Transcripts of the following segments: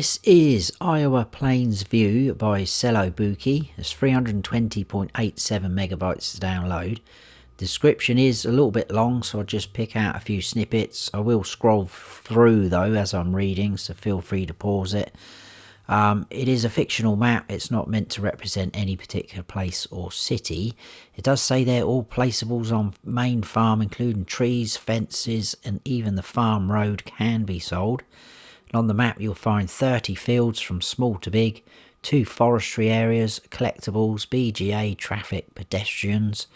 This is Iowa Plains View by celobuki. It's 320.87 megabytes to download. Description is a little bit long, so I'll just pick out a few snippets. I will scroll through though as I'm reading, so feel free to pause it. It is a fictional map. It's not meant to represent any particular place or city. It does say they're all placeables on main farm, including trees, fences, and even the farm road can be sold. And on the map you'll find 30 fields from small to big, 2 forestry areas, collectibles, BGA, traffic, pedestrians.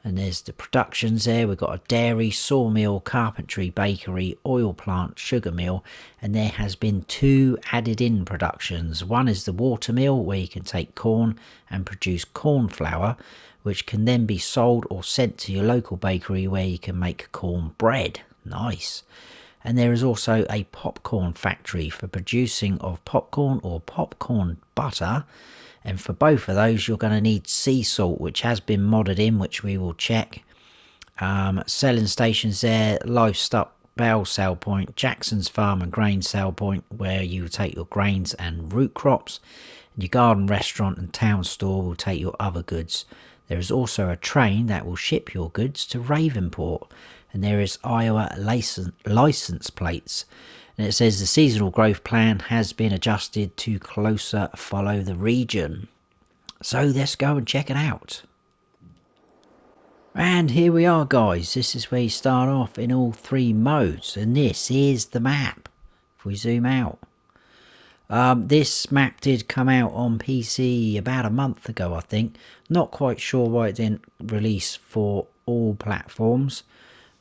And there's the productions there. We've got a dairy, sawmill, carpentry, bakery, oil plant, sugar mill, and there has been 2 added in productions. One is the water mill, where you can take corn and produce corn flour, which can then be sold or sent to your local bakery where you can make corn bread. Nice. And there is also a popcorn factory for producing of popcorn or popcorn butter. And for both of those, you're going to need sea salt, which has been modded in, which we will check. Selling stations there, livestock bale sale point, Jackson's farm and grain sale point, where you take your grains and root crops. And your garden restaurant and town store will take your other goods. There is also a train that will ship your goods to Ravenport. And there is Iowa license plates. And it says the seasonal growth plan has been adjusted to closer follow the region. So let's go and check it out. And here we are, guys. This is where you start off in all 3 modes. And this is the map. If we zoom out. This map did come out on PC about a month ago, I think. Not quite sure why it didn't release for all platforms.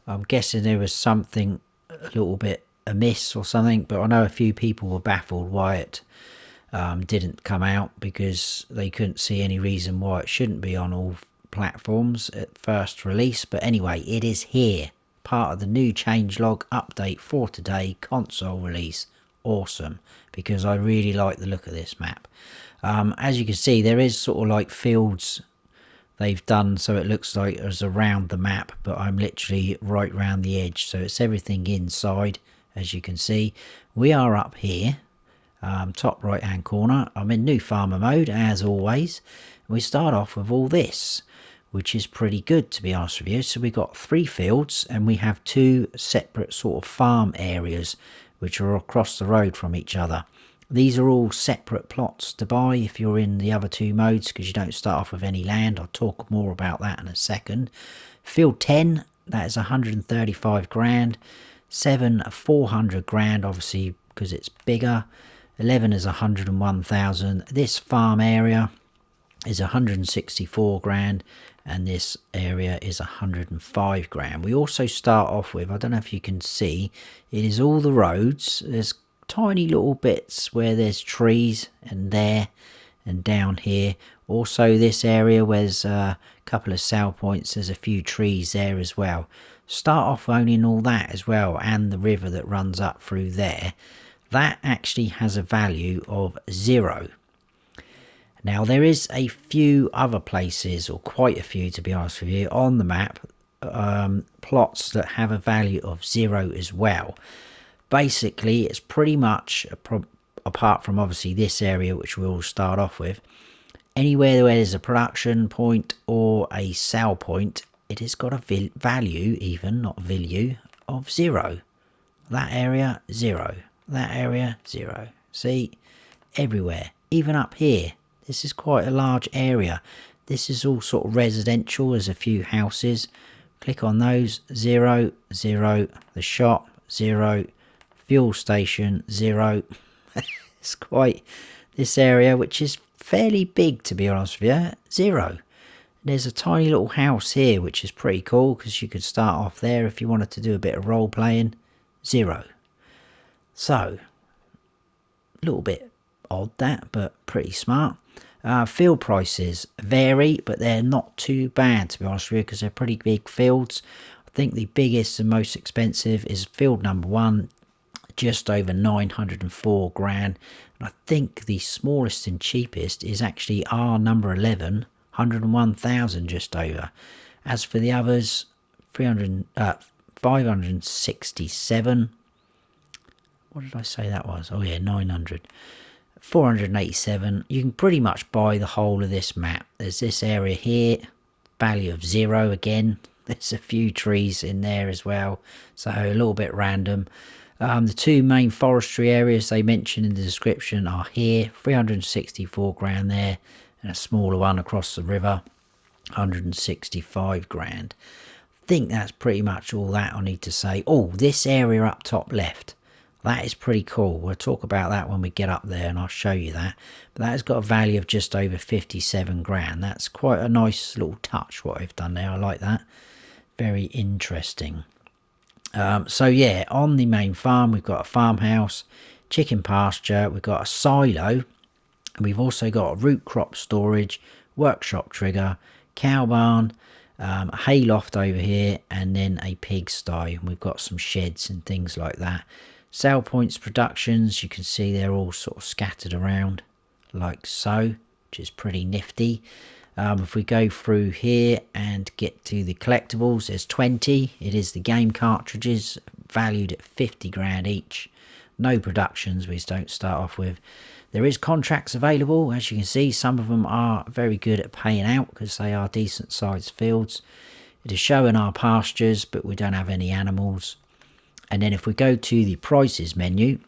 I'm guessing there was something a little bit amiss or something, but I know a few people were baffled why it didn't come out, because they couldn't see any reason why it shouldn't be on all platforms at first release. But anyway, it is here, part of the new changelog update for today, console release. Awesome, because I really like the look of this map. As you can see, there is sort of like fields they've done so it looks like it's around the map, but I'm literally right round the edge, so it's everything inside. As you can see, we are up here, top right hand corner. I'm in new farmer mode as always. We start off with all this, which is pretty good, to be honest with you. So we've got 3 fields and we have 2 separate sort of farm areas which are across the road from each other. These are all separate plots to buy if you're in the other 2 modes, because you don't start off with any land. I'll talk more about that in a second. Field 10, that is 135 grand. 7, 400 grand, obviously because it's bigger. 11 is 101,000. This farm area is 164 grand, and this area is 105 grand. We also start off with, I don't know if you can see, it is all the roads. There's tiny little bits where there's trees, and there and down here. Also this area where there's a couple of sale points, there's a few trees there as well. Start off owning all that as well, and the river that runs up through there. That actually has a value of 0. Now there is a few other places, or quite a few to be honest with you, on the map, plots that have a value of 0 as well. Basically it's pretty much, apart from obviously this area which we'll start off with, anywhere where there's a production point or a sale point, it has got a value, even not value, of 0. That area 0, that area 0. See, everywhere, even up here. This is quite a large area. This is all sort of residential. There's a few houses. Click on those. 0, 0. The shop 0. Fuel station 0. It's quite this area, which is fairly big to be honest with you. 0. There's a tiny little house here which is pretty cool, because you could start off there if you wanted to do a bit of role playing. 0. So a little bit odd that, but pretty smart. Field prices vary, but they're not too bad to be honest with you, because they're pretty big fields. I think the biggest and most expensive is field number 1, just over 904 grand. And I think the smallest and cheapest is actually R number 11, 101,000 just over. As for the others, 567, what did I say that was? Oh yeah, 900. 487. You can pretty much buy the whole of this map. There's this area here, value of 0 again. There's a few trees in there as well, so a little bit random. The two main forestry areas they mention in the description are here, 364 grand there, and a smaller one across the river, 165 grand. I think that's pretty much all that I need to say. Oh, this area up top left, that is pretty cool. We'll talk about that when we get up there and I'll show you that. But that has got a value of just over 57 grand. That's quite a nice little touch what I've done there. I like that. Very interesting. So yeah, on the main farm we've got a farmhouse, chicken pasture, we've got a silo, and we've also got a root crop storage, workshop trigger, cow barn, a hay loft over here, and then a pigsty. We've got some sheds and things like that. Sale points productions, you can see they're all sort of scattered around like so, which is pretty nifty. If we go through here and get to the collectibles, there's 20. It is the game cartridges, valued at 50 grand each. No productions, we don't start off with. There is contracts available. As you can see, some of them are very good at paying out because they are decent sized fields. It is showing our pastures, but we don't have any animals. And then if we go to the prices menu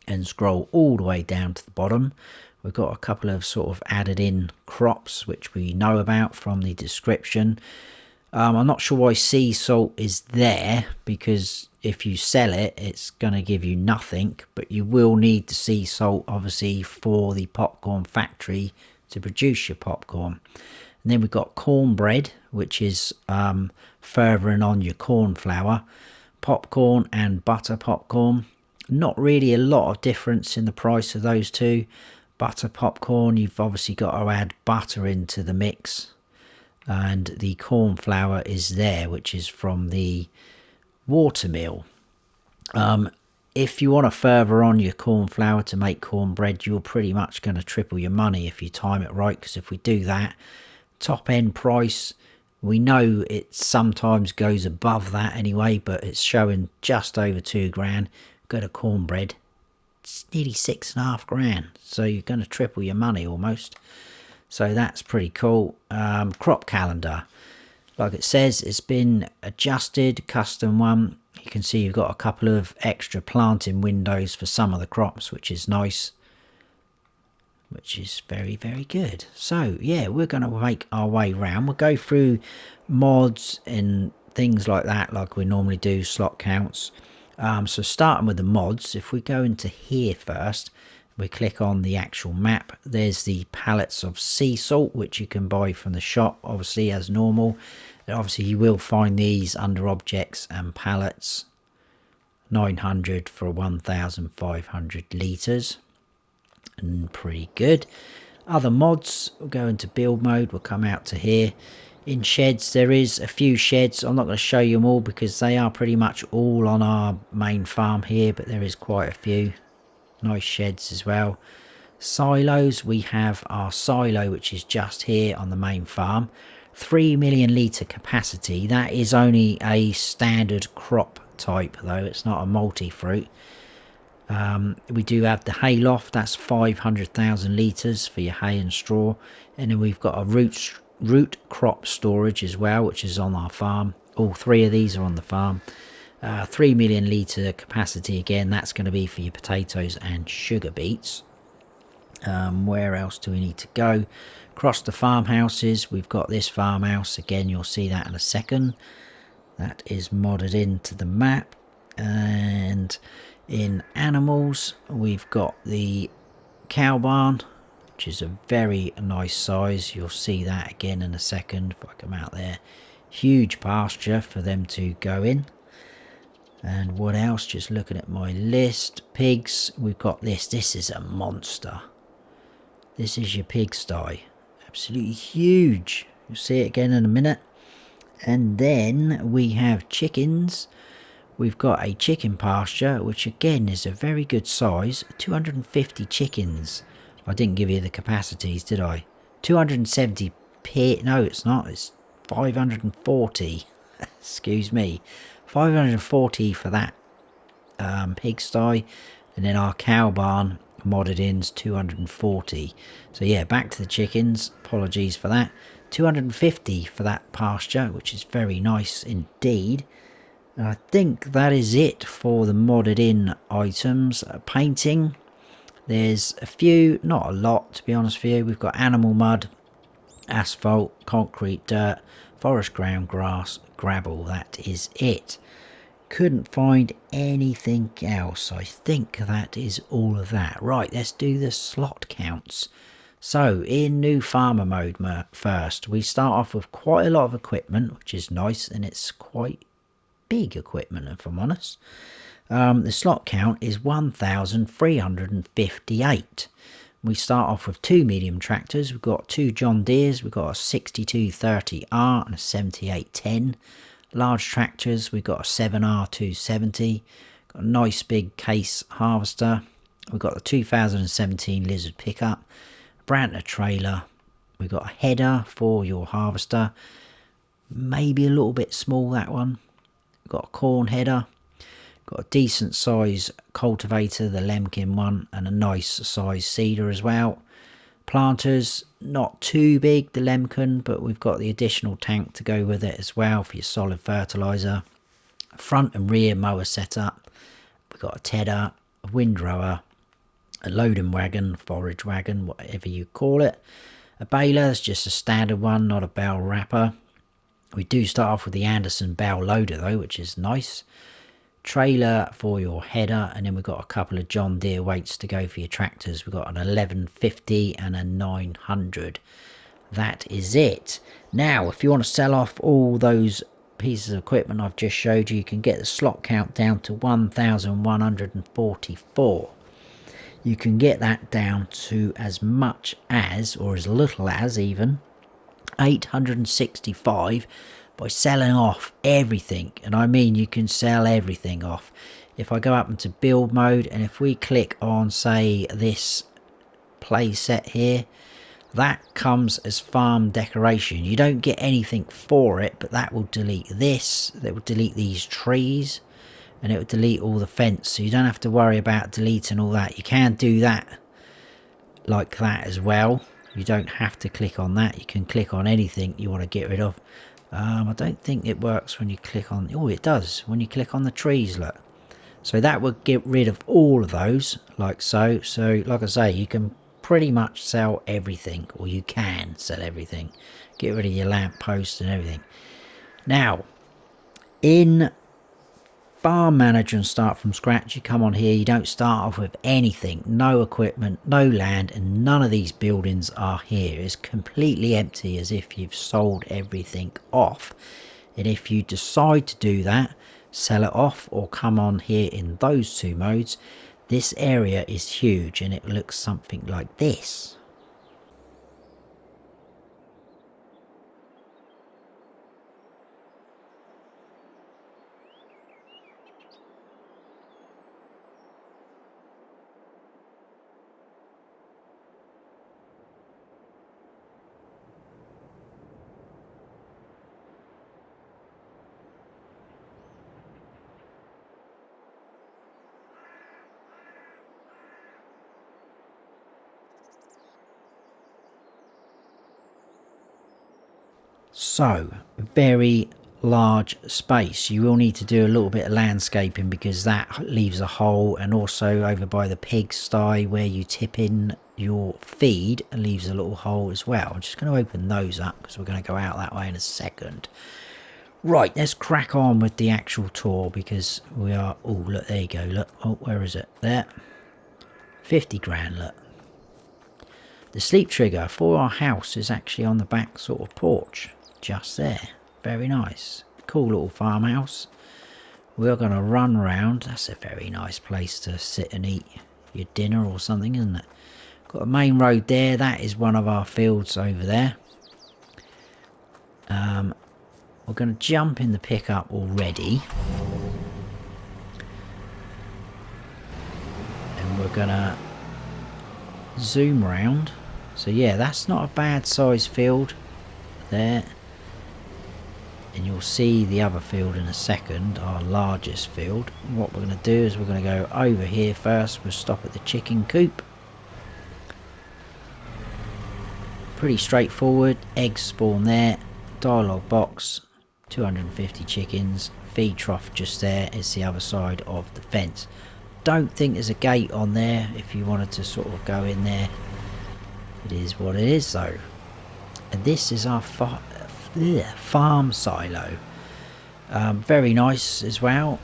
and scroll all the way down to the bottom, we've got a couple of sort of added in crops which we know about from the description. I'm not sure why sea salt is there, because if you sell it, it's going to give you nothing, but you will need the sea salt obviously for the popcorn factory to produce your popcorn. And then we've got cornbread, which is furthering on your corn flour, popcorn and butter popcorn. Not really a lot of difference in the price of those two. Butter popcorn, you've obviously got to add butter into the mix, and the corn flour is there, which is from the water mill. If you want to further on your corn flour to make cornbread, you're pretty much going to triple your money if you time it right, because if we do that, top end price, we know it sometimes goes above that anyway, but it's showing just over 2 grand. Go to cornbread, it's nearly 6.5 grand, so you're going to triple your money almost. So that's pretty cool. Crop calendar, like it says, it's been adjusted, custom one. You can see you've got a couple of extra planting windows for some of the crops, which is nice, which is very, very good. So yeah, we're going to make our way around. We'll go through mods and things like that, like we normally do, slot counts. So starting with the mods, if we go into here first, we click on the actual map, there's the pallets of sea salt, which you can buy from the shop, obviously, as normal. And obviously you will find these under objects and pallets. 900 for 1,500 litres, and pretty good. Other mods, we'll go into build mode, we'll come out to here. In sheds, there is a few sheds. I'm not going to show you them all because they are pretty much all on our main farm here, but there is quite a few nice sheds as well. Silos, we have our silo, which is just here on the main farm. 3 million litre capacity. That is only a standard crop type though, it's not a multi-fruit. We do have the hay loft, that's 500,000 litres for your hay and straw. And then we've got a root crop storage as well, which is on our farm. All three of these are on the farm. 3 million litre capacity again, that's going to be for your potatoes and sugar beets. Where else do we need to go? Across the farmhouses, we've got this farmhouse again, you'll see that in a second. That is modded into the map. And in animals, we've got the cow barn, which is a very nice size. You'll see that again in a second if I come out there. Huge pasture for them to go in. And what else? Just looking at my list. Pigs, we've got this. This is a monster. This is your pigsty. Absolutely huge. You'll see it again in a minute. And then we have chickens. We've got a chicken pasture, which again is a very good size. 250 chickens. I didn't give you the capacities, did I? 270 no, it's not. It's 540. Excuse me. 540 for that pigsty, and then our cow barn modded in's 240. So yeah, back to the chickens, apologies for that. 250 for that pasture, which is very nice indeed. And I think that is it for the modded in items. Painting, there's a few, not a lot to be honest with you. We've got animal mud, asphalt, concrete, dirt, forest ground, grass, gravel. That is it. Couldn't find anything else. I think that is all of that. Right, let's do the slot counts. So in new farmer mode first, we start off with quite a lot of equipment, which is nice, and it's quite big equipment if I'm honest. The slot count is 1,358. We start off with 2 medium tractors. We've got 2 John Deeres. We've got a 6230R and a 7810. Large tractors, we've got a 7R270. Got a nice big case harvester. We've got the 2017 Lizard pickup. Brantner trailer. We've got a header for your harvester. Maybe a little bit small, that one. We've got a corn header. Got a decent size cultivator, the Lemkin one, and a nice size seeder as well. Planters, not too big, the Lemkin, but we've got the additional tank to go with it as well for your solid fertilizer. Front and rear mower setup. We've got a tedder, a windrower, a loading wagon, forage wagon, whatever you call it. A baler, it's just a standard one, not a bell wrapper. We do start off with the Anderson bell loader though, which is nice. Trailer for your header, and then we've got a couple of John Deere weights to go for your tractors. We've got an 1150 and a 900. That is it. Now if you want to sell off all those pieces of equipment I've just showed you, you can get the slot count down to 1,144. You can get that down to as much as, or as little as even, 865 by selling off everything. And I mean, you can sell everything off. If I go up into build mode, and if we click on, say, this play set here, that comes as farm decoration. You don't get anything for it, but that will delete this, that will delete these trees, and it will delete all the fence. So you don't have to worry about deleting all that. You can do that like that as well. You don't have to click on that. You can click on anything you want to get rid of. I don't think it works when you click on... Oh, it does. When you click on the trees, look. So that would get rid of all of those, like so. So, like I say, you can pretty much sell everything. Or you can sell everything. Get rid of your lamp posts and everything. Now, in Farm Manager and Start from Scratch, you come on here, you don't start off with anything, no equipment, no land, and none of these buildings are here. It's completely empty, as if you've sold everything off. And if you decide to do that, sell it off or come on here in those two modes, this area is huge and it looks something like this. So, very large space. You will need to do a little bit of landscaping because that leaves a hole, and also over by the pigsty where you tip in your feed leaves a little hole as well. I'm just going to open those up because we're going to go out that way in a second. Right, let's crack on with the actual tour because we are... Oh, look, there you go, look. Oh, where is it? There. 50 grand, look. The sleep trigger for our house is actually on the back sort of porch. Just there. Very nice. Cool little farmhouse. We're going to run around. That's a very nice place to sit and eat your dinner or something, isn't it? Got a main road there. That is one of our fields over there. We're going to jump in the pickup already. And we're going to zoom around. So yeah, that's not a bad size field there. and you'll see the other field in a second, our largest field. What we're going to do is we're going to go over here first. We'll stop at the chicken coop. Pretty straightforward. Eggs spawn there, dialogue box, 250 chickens, feed trough just there. It's the other side of the fence. Don't think there's a gate on there if you wanted to sort of go in there. It is what it is though. And this is our farm silo. Very nice as well.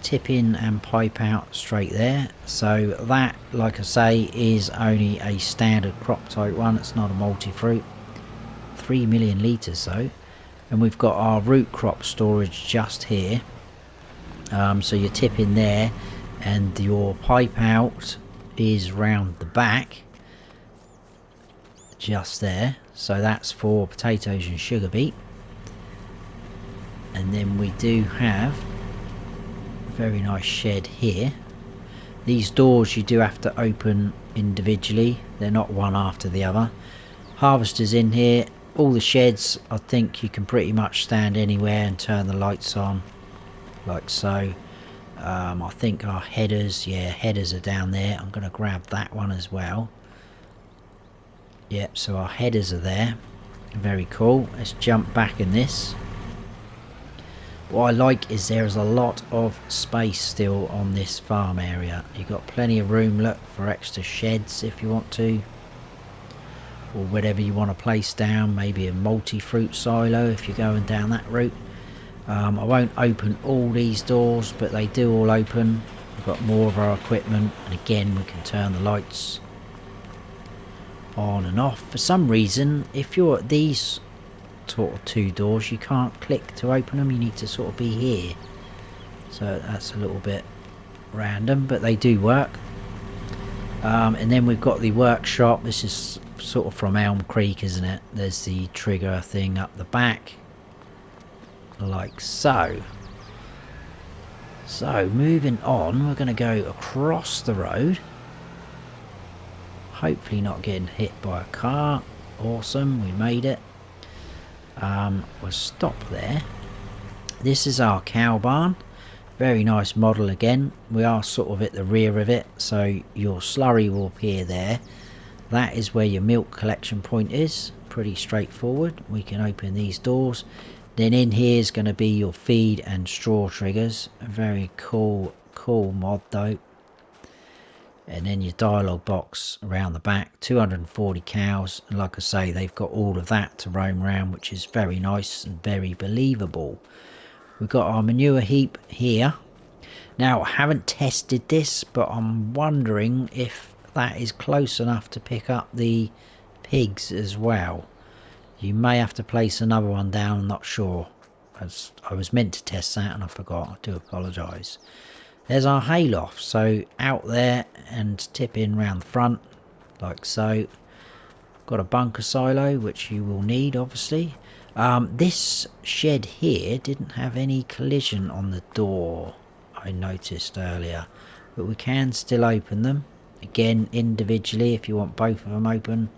Tip in and pipe out straight there. So that, like I say, is only a standard crop type one. It's not a multi-fruit. 3 million litres though. And we've got our root crop storage just here. So you tip in there and your pipe out is round the back. Just there. So that's for potatoes and sugar beet. And then we do have a very nice shed here. These doors you do have to open individually. They're not one after the other. Harvesters in here. All the sheds, I think you can pretty much stand anywhere and turn the lights on. Like so. I think our headers, yeah, headers are down there. I'm going to grab that one as well. Yep, so our headers are there. Very cool. Let's jump back in this. What I like is there's a lot of space still on this farm area. You've got plenty of room, look, for extra sheds if you want to. Or whatever you want to place down. Maybe a multi-fruit silo if you're going down that route. I won't open all these doors, but they do all open. We've got more of our equipment. And again, we can turn the lights on and off. For some reason, if you're at these sort of two doors, you can't click to open them. You need to sort of be here. So that's a little bit random, but they do work. And then we've got the workshop. This is sort of from Elm Creek, isn't it? There's the trigger thing up the back, like so. So moving on, we're going to go across the road. Hopefully not getting hit by a car. Awesome, we made it. We'll stop there. This is our cow barn. Very nice model again. We are sort of at the rear of it, so your slurry will appear there. That is where your milk collection point is. Pretty straightforward. We can open these doors. Then in here is going to be your feed and straw triggers. A very cool mod though. And then your dialogue box around the back. 240 cows. And like I say, they've got all of that to roam around, which is very nice and very believable. We've got our manure heap here. Now, I haven't tested this, but I'm wondering if that is close enough to pick up the pigs as well. You may have to place another one down, I'm not sure. As I was meant to test that and I forgot. I do apologise. There's our hayloft, so out there and tip in round the front, like so. Got a bunker silo, which you will need, obviously. This shed here didn't have any collision on the door, I noticed earlier. But we can still open them. Again, individually, if you want both of them open.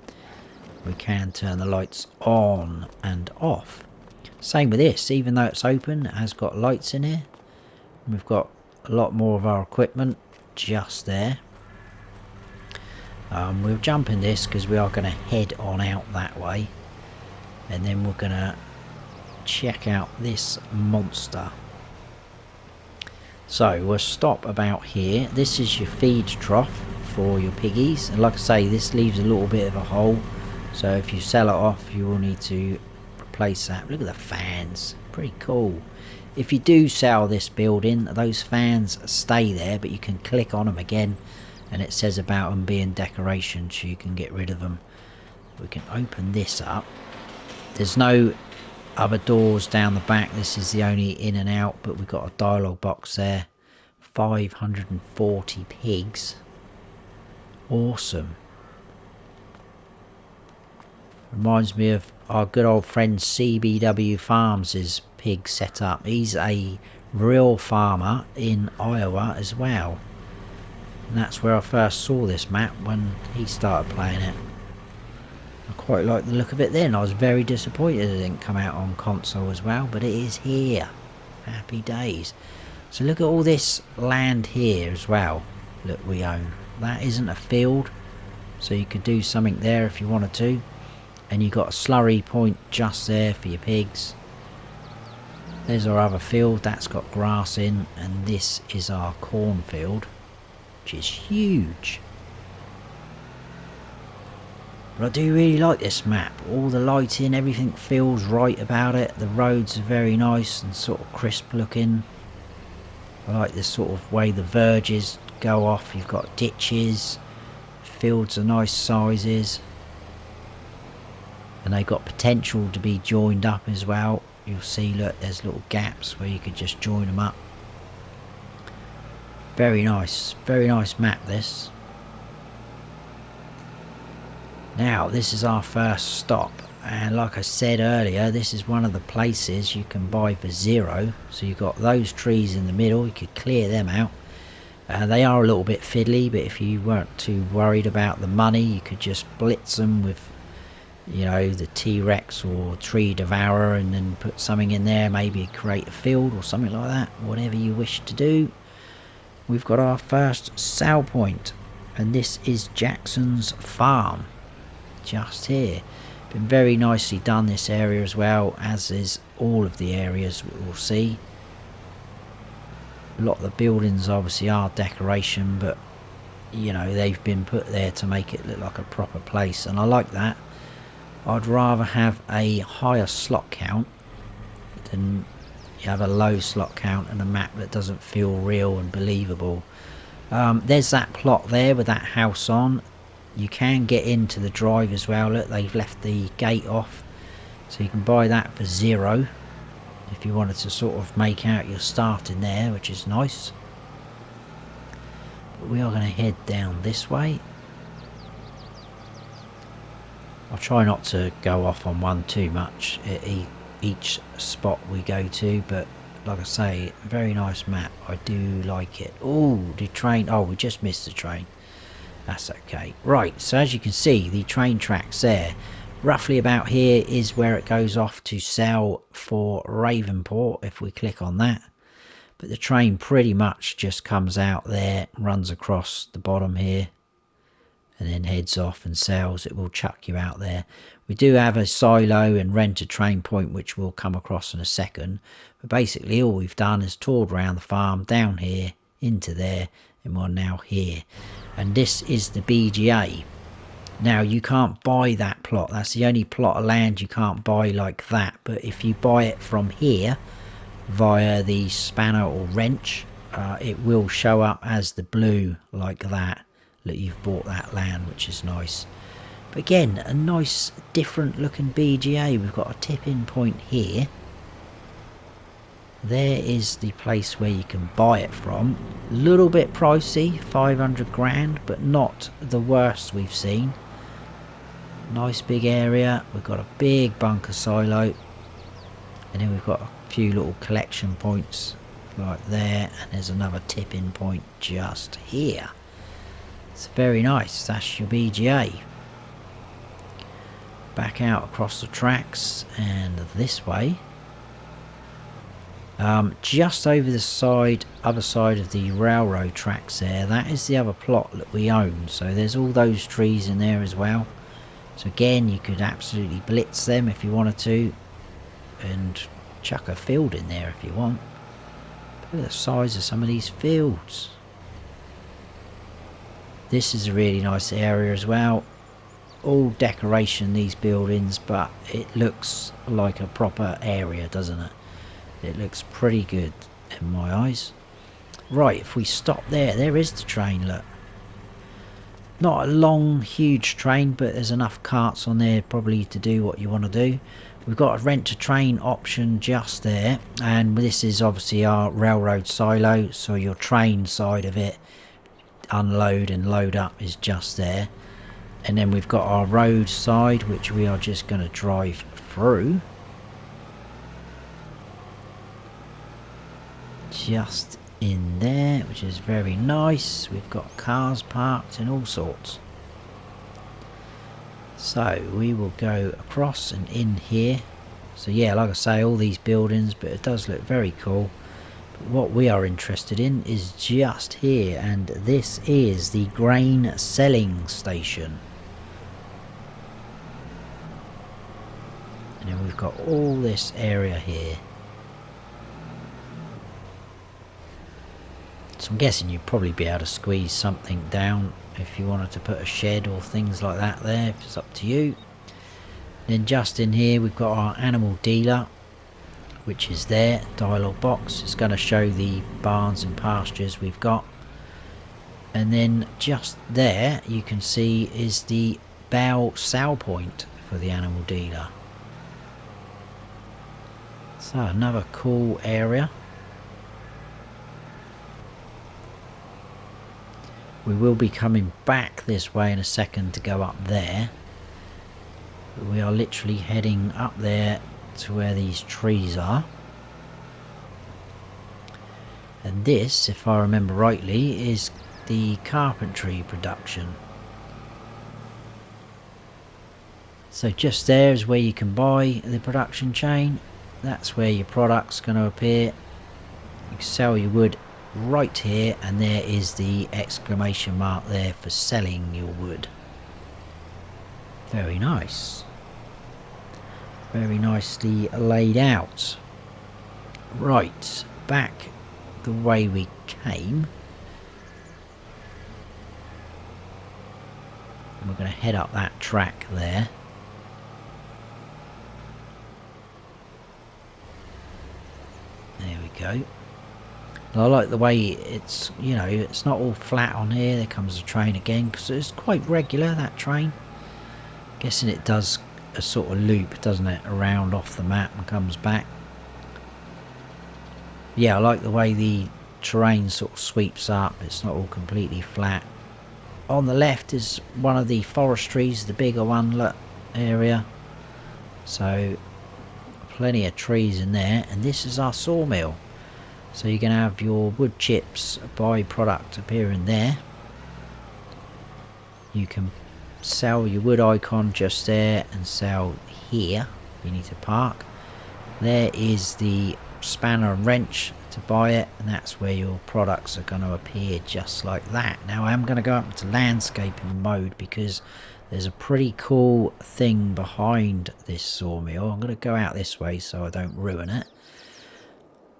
We can turn the lights on and off. Same with this, even though it's open, it has got lights in here. We've got a lot more of our equipment just there. We'll jump in this because we are going to head on out that way. And then we're going to check out this monster. So we'll stop about here. This is your feed trough for your piggies. And like I say, this leaves a little bit of a hole. So if you sell it off, you will need to replace that. Look at the fans. Pretty cool. If you do sell this building, those fans stay there, but you can click on them again. And it says about them being decoration, so you can get rid of them. We can open this up. There's no other doors down the back. This is the only in and out, but we've got a dialogue box there. 540 pigs. Awesome. Reminds me of our good old friend CBW Farms' pig setup. He's a real farmer in Iowa as well. And that's where I first saw this map when he started playing it. I quite like the look of it then. I was very disappointed it didn't come out on console as well, but it is here. Happy days. So look at all this land here as well that we own. That isn't a field, so you could do something there if you wanted to. And you got a slurry point just there for your pigs. There's our other field, that's got grass in, and this is our cornfield, which is huge. But I do really like this map. All the lighting, everything feels right about it. The roads are very nice and sort of crisp looking. I like this sort of way the verges go off. You've got ditches, fields are nice sizes, and they've got potential to be joined up as well. You'll see, look, there's little gaps where you could just join them up. Very nice map this. Now this is our first stop, and like I said earlier, this is one of the places you can buy for $0. So you've got those trees in the middle, you could clear them out. They are a little bit fiddly, but if you weren't too worried about the money, you could just blitz them with, you know, the T-Rex or Tree Devourer, and then put something in there, maybe create a field or something like that, whatever you wish to do. We've got our first sale point, and this is Jackson's farm, just here. Been very nicely done, this area as well, as is all of the areas we'll see. A lot of the buildings obviously are decoration, but you know, they've been put there to make it look like a proper place, and I like that. I'd rather have a higher slot count than you have a low slot count and a map that doesn't feel real and believable. There's that plot there with that house on. You can get into the drive as well. Look, they've left the gate off, so you can buy that for $0 if you wanted to sort of make out your start in there, which is nice. But we are going to head down this way. I'll try not to go off on one too much at each spot we go to, but like I say, very nice map. I do like it. Oh, the train. Oh, we just missed the train. That's okay. Right, so as you can see, the train tracks there. Roughly about here is where it goes off to sell for Ravenport, if we click on that. But the train pretty much just comes out there, runs across the bottom here, and then heads off and sells. It will chuck you out there. We do have a silo and rent a train point, which we'll come across in a second. But basically all we've done is toured around the farm, down here, into there, and we're now here. And this is the BGA. Now you can't buy that plot. That's the only plot of land you can't buy like that. But if you buy it from here via the spanner or wrench, it will show up as the blue like that. Look, you've bought that land, which is nice. But again, a nice different looking BGA. We've got a tipping point here. There is the place where you can buy it from. A little bit pricey, 500 grand, but not the worst we've seen. Nice big area. We've got a big bunker silo, and then we've got a few little collection points like there, and there's another tipping point just here. It's very nice. That's your BGA. Back out across the tracks and this way. Just over the side, other side of the railroad tracks there, that is the other plot that we own. So there's all those trees in there as well. So again, you could absolutely blitz them if you wanted to, and chuck a field in there if you want. Look at the size of some of these fields. This is a really nice area as well. All decoration, these buildings, but it looks like a proper area, doesn't it? It looks pretty good in my eyes. Right, if we stop there, there is the train, look. Not a long, huge train, but there's enough carts on there probably to do what you want to do. We've got a rent to train option just there, and this is obviously our railroad silo, so your train side of it, unload and load up, is just there. And then we've got our road side, which we are just going to drive through. Just in there, which is very nice. We've got cars parked and all sorts. So we will go across and in here. So yeah, like I say, all these buildings, but it does look very cool. But what we are interested in is just here, and this is the grain selling station. And then we've got all this area here. So I'm guessing you'd probably be able to squeeze something down if you wanted to put a shed or things like that there. It's up to you. Then just in here we've got our animal dealer, which is there, dialogue box. It's going to show the barns and pastures we've got. And then just there you can see is the bow sale point for the animal dealer. So another cool area. We will be coming back this way in a second to go up there. But we are literally heading up there to where these trees are. And this, if I remember rightly, is the carpentry production. So just there is where you can buy the production chain. That's where your product's going to appear. You can sell your wood right here, and there is the exclamation mark there for selling your wood. Very nice. Very nicely laid out. Right, back the way we came. And we're going to head up that track there. There we go. And I like the way it's, you know, it's not all flat on here. There comes a train again, because it's quite regular, that train. Guessing it does a sort of loop, doesn't it, around off the map and comes back. Yeah, I like the way the terrain sort of sweeps up. It's not all completely flat. On the left is one of the forestries, the bigger one area. So plenty of trees in there, and this is our sawmill. So you can have your wood chips byproduct appearing there. You can sell your wood icon just there and sell here. You need to park. There is the spanner and wrench to buy it, and that's where your products are going to appear just like that. Now I am going to go up into landscaping mode because there's a pretty cool thing behind this sawmill. I'm going to go out this way so I don't ruin it.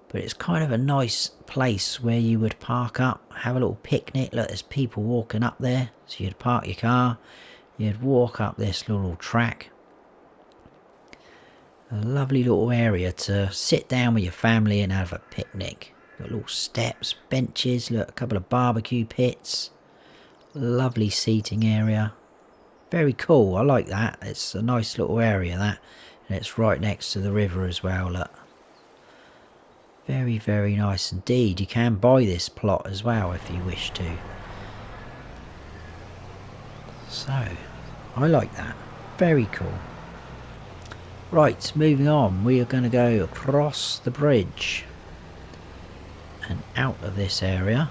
But it's kind of a nice place where you would park up, have a little picnic. Look, there's people walking up there. So you'd park your car, you'd walk up this little track. A lovely little area to sit down with your family and have a picnic. Got little steps, benches, look, a couple of barbecue pits. Lovely seating area. Very cool, I like that. It's a nice little area, that. And it's right next to the river as well, look. Very, very nice indeed. You can buy this plot as well if you wish to. So, I like that. Very cool. Right, moving on. We are going to go across the bridge and out of this area.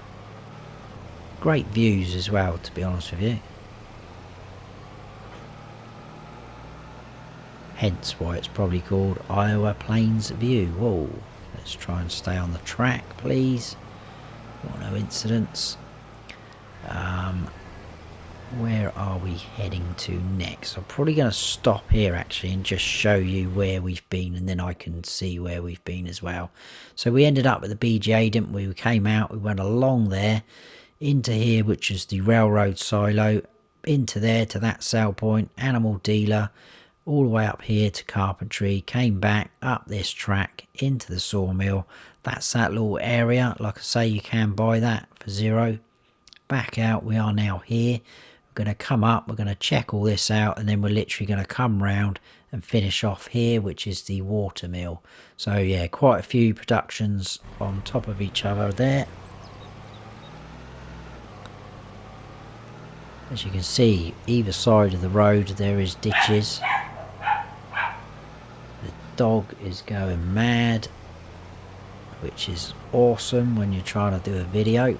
Great views as well, to be honest with you. Hence why it's probably called Iowa Plains View. Whoa. Let's try and stay on the track, please. Want no incidents. Where are we heading to next? I'm probably going to stop here actually and just show you where we've been, and then I can see where we've been as well. So we ended up at the BGA, didn't we? We came out, we went along there into here, which is the railroad silo, into there to that sale point, animal dealer, all the way up here to carpentry, came back up this track into the sawmill. That's that little area. Like I say, you can buy that for $0. Back out, we are now here. We're going to come up, we're going to check all this out, and then we're literally going to come round and finish off here, which is the water mill. So yeah, quite a few productions on top of each other there. As you can see, either side of the road there is ditches. The dog is going mad, which is awesome when you're trying to do a video.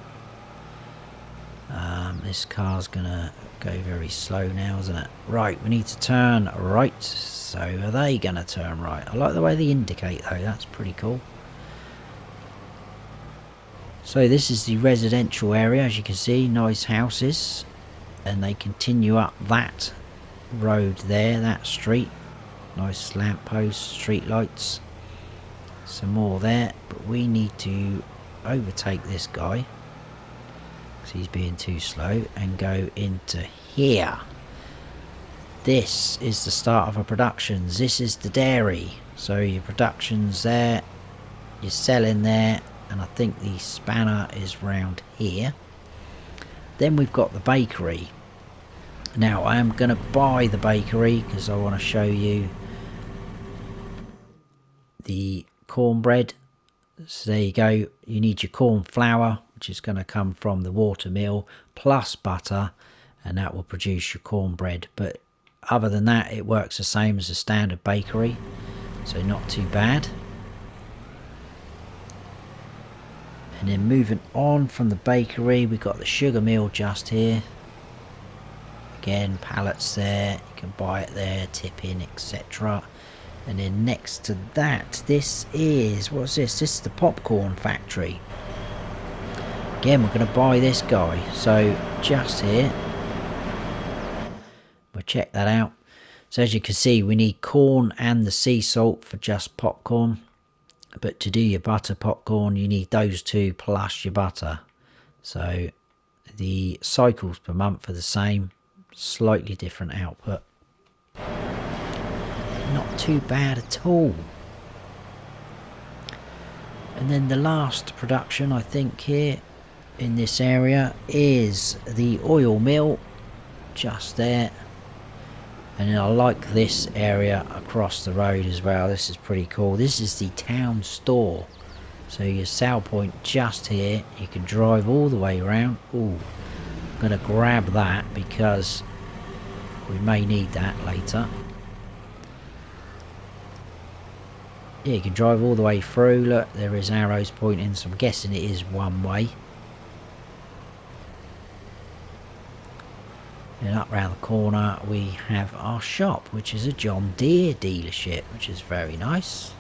This car's gonna go very slow now, isn't it? Right, we need to turn right. So are they gonna turn right? I like the way they indicate though, that's pretty cool. So this is the residential area, as you can see, nice houses, and they continue up that road there, that street. Nice lampposts, street lights, some more there, but we need to overtake this guy because he's being too slow and go into here. This is the start of a productions. This is the dairy, so your productions there, you're selling there, and I think the spanner is round here. Then we've got the bakery. Now I am going to buy the bakery because I want to show you the cornbread. So there you go, you need your corn flour, which is going to come from the water mill, plus butter, and that will produce your cornbread. But other than that, it works the same as a standard bakery, so not too bad. And then moving on from the bakery, we've got the sugar mill just here. Again, pallets there, you can buy it there, tip in, etc. And then next to that, this is, what's this? This is the popcorn factory. Again, we're going to buy this guy. So just here, we'll check that out. So as you can see, we need corn and the sea salt for just popcorn. But to do your butter popcorn, you need those two plus your butter. So the cycles per month are the same, slightly different output. Not too bad at all. And then the last production I think here in this area is the oil mill, just there. And then I like this area across the road as well. This is pretty cool. This is the town store, so your sale point just here. You can drive all the way around. Ooh, I'm gonna grab that because we may need that later. Yeah, you can drive all the way through. Look, there is arrows pointing, so I'm guessing it is one way. And up round the corner we have our shop, which is a John Deere dealership, which is very nice.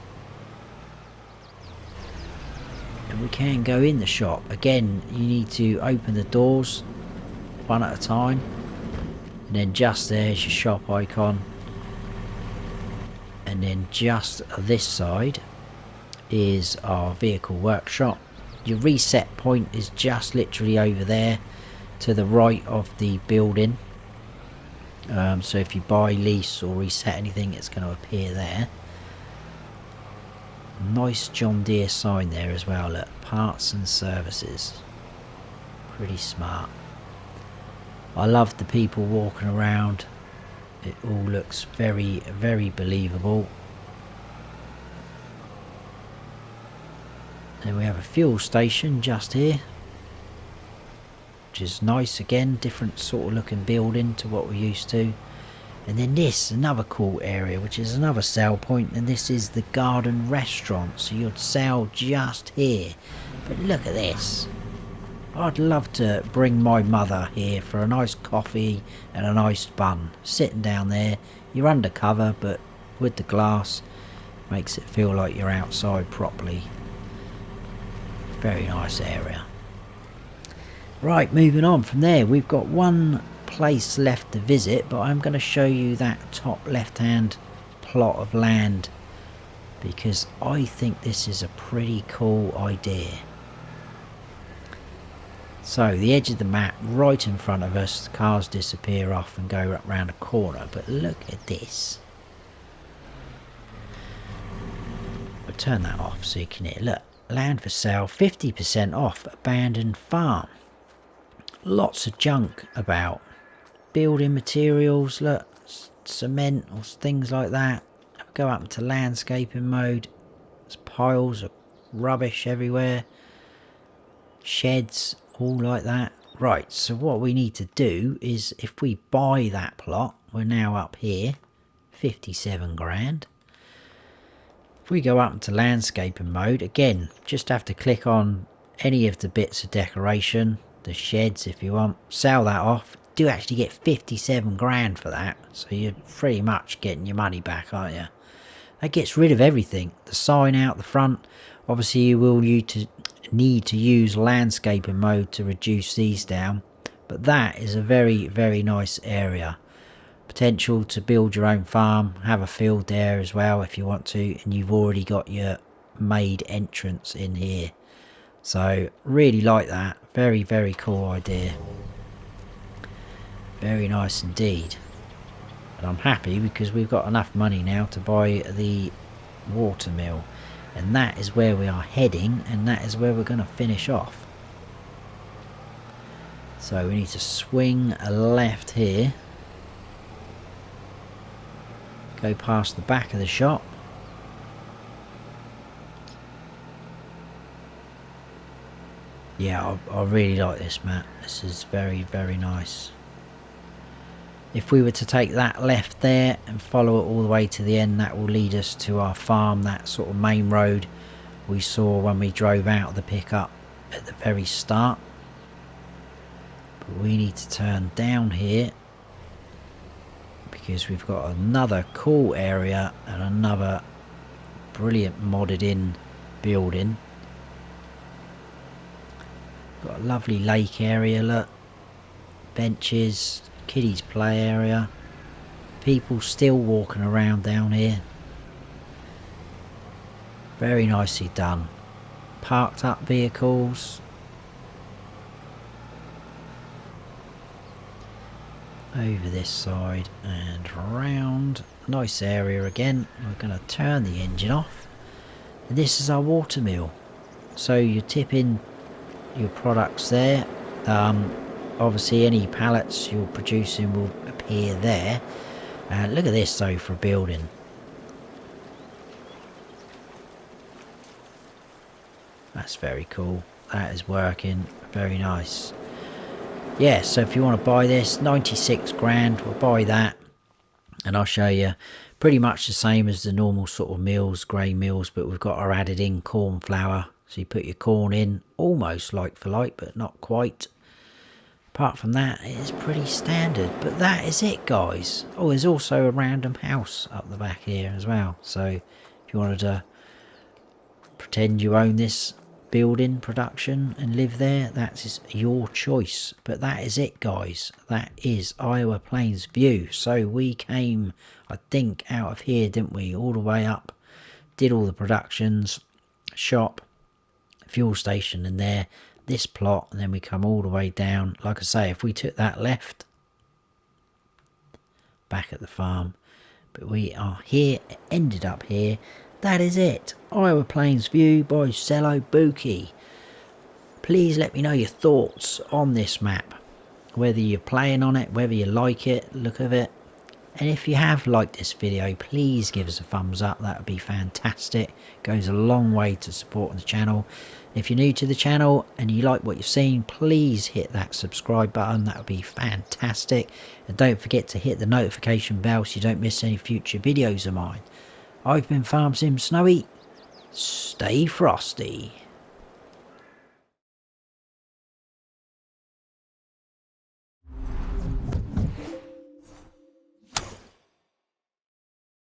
And we can go in the shop. Again, you need to open the doors one at a time. And then just there's your shop icon. And then just this side is our vehicle workshop. Your reset point is just literally over there to the right of the building. So if you buy, lease or reset anything, it's going to appear there. Nice John Deere sign there as well, look, parts and services. Pretty smart. I love the people walking around. It all looks very, very believable. Then we have a fuel station just here, which is nice. Again, different sort of looking building to what we're used to. And then this, another cool area, which is another sale point, and this is the garden restaurant. So you'd sell just here. But look at this. I'd love to bring my mother here for a nice coffee and a nice bun. Sitting down there, you're undercover, but with the glass, makes it feel like you're outside properly. Very nice area. Right, moving on from there, we've got one place left to visit, but I'm going to show you that top left hand plot of land because I think this is a pretty cool idea. So the edge of the map right in front of us, the cars disappear off and go up round a corner, but look at this. I'll turn that off so you can hear. Look, land for sale, 50% off, abandoned farm. Lots of junk about. Building materials, look, cement or things like that. Go up into landscaping mode. There's piles of rubbish everywhere. Sheds, all like that. Right, so what we need to do is, if we buy that plot, we're now up here, 57 grand. If we go up into landscaping mode, again, just have to click on any of the bits of decoration. the sheds if you want. Sell that off. Do actually get 57 grand for that, so you're pretty much getting your money back, aren't you? That gets rid of everything. The sign out the front. Obviously you will need to use landscaping mode to reduce these down, but that is a very, very nice area. Potential to build your own farm, have a field there as well if you want to, and you've already got your made entrance in here. So really like that. Very, very cool idea. Very nice indeed. And I'm happy because we've got enough money now to buy the watermill, and that is where we are heading, and that is where we're going to finish off. So we need to swing a left here, go past the back of the shop, yeah, I really like this map. This is very, very nice. If we were to take that left there and follow it all the way to the end, that will lead us to our farm, that sort of main road we saw when we drove out of the pickup at the very start. But we need to turn down here because we've got another cool area and another brilliant modded in building. Got a lovely lake area, look, benches, kiddies play area, people still walking around down here. Very nicely done. Parked up vehicles. Over this side and around. Nice area again. We're going to turn the engine off. And this is our watermill. So you tip in your products there. Obviously any pallets you're producing will appear there. Look at this though for a building. That's very cool. That is working. Very nice. Yeah, so if you want to buy this, 96 grand, we'll buy that. And I'll show you pretty much the same as the normal sort of mills, grey mills, but we've got our added in corn flour. So you put your corn in, almost like for like, but not quite. Apart from that, it is pretty standard. But that is it, guys. Oh, there's also a random house up the back here as well. So if you wanted to pretend you own this building production and live there, that's your choice. But that is it, guys. That is Iowa Plains view. So we came, I think, out of here, didn't we, all the way up, did all the productions, shop, fuel station in there, this plot, and then we come all the way down. Like I say, if we took that left, back at the farm, but we are here, ended up here. That is it. Iowa Plains view by Celobuki. Please let me know your thoughts on this map, whether you're playing on it, whether you like it, look of it. And if you have liked this video, please give us a thumbs up. That would be fantastic. It goes a long way to supporting the channel. If you're new to the channel and you like what you've seen, please hit that subscribe button. That would be fantastic. And don't forget to hit the notification bell so you don't miss any future videos of mine. I've been Farm Sim Snowy. Stay frosty.